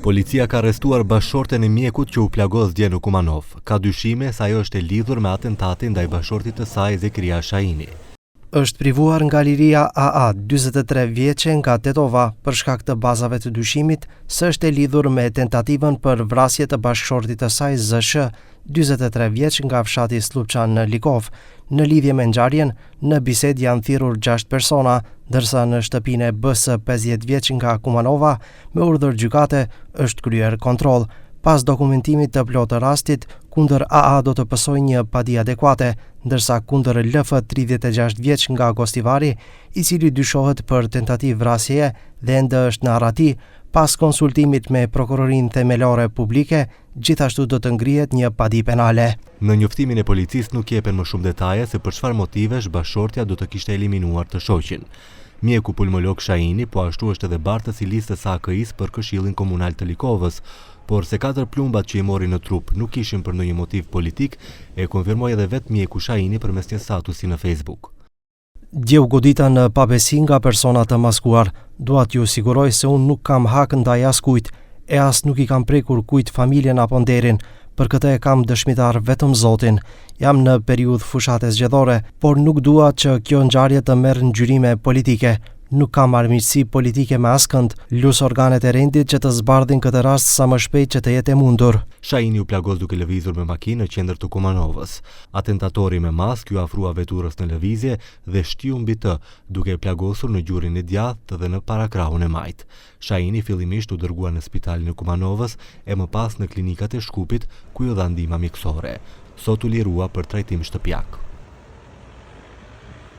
Policia ka arrestuar bashorten e mjekut që u plagos dje në Kumanov. Ka dyshime se ajo është e lidhur me atentatin ndaj bashortit të saj Zekria Shaini. Është privuar nga liria AA, 43 vjeçe nga Tetova, për shkak të bazave të dyshimit se është e lidhur me tentativën për vrasje të bashkëshortit të saj ZSH, 43 vjeç nga fshati Slupçan në Likov. Në lidhje me ngjarjen, në bisedë janë thirrur 6 persona, ndërsa në shtëpinë e BS 50 vjeç nga Kumanova, me urdhër gjykate, është kryer kontroll. Pas dokumentimit të plotë të rastit, kundër AA do të pësoj një padi adekuate, ndërsa kundër LF 36 vjeç nga Gostivari, i cili dyshohet për tentativë vrasjeje dhe ende është në arrati, pas konsultimit me prokurorinë themelore publike, gjithashtu do të ngrihet një padi penale. Në njoftimin e policisë nuk jepen më shumë detaje se për çfarë motivesh bashortja do të kishte eliminuar të shoqin. Mjeku pulmolog Shaini po ashtu është edhe bartës i listës së AKI-s për Këshillin Komunal të Likovës, por se 4 plumbat që i mori në trup nuk ishin për ndonjë motiv politik, e konfirmoi edhe vetë mjeku Shaini përmes një statusi në Facebook. Dje u godita në pabesi nga persona të maskuar. Dua t'ju siguroj se unë nuk kam hak ndaj askujt, e as nuk i kam prekur kujt familjen apo nderin. Për këtë e kam dëshmitar vetëm Zotin. Jam në periudhë fushate zgjedhore, por nuk dua që kjo ngjarje të merr ngjyrime politike. Nuk kam armiqësi politike me askënd, lus organet e rendit që të zbardhin këtë rast sa më shpejt që të jetë e mundur. Shaini u plagos duke lëvizur me makinë në qendër të Kumanovës. Atentatori me maskë ju afrua veturës në lëvizje dhe shtiu mbi të, duke e plagosur në gjurin e djathtë dhe në parakrahun e majt. Shaini fillimisht u dërgua në spitalin e Kumanovës e më pas në klinikat e Shkupit, ku ju dha ndihmë mjekësore. Sot u lirua për trajtim shtëpiak.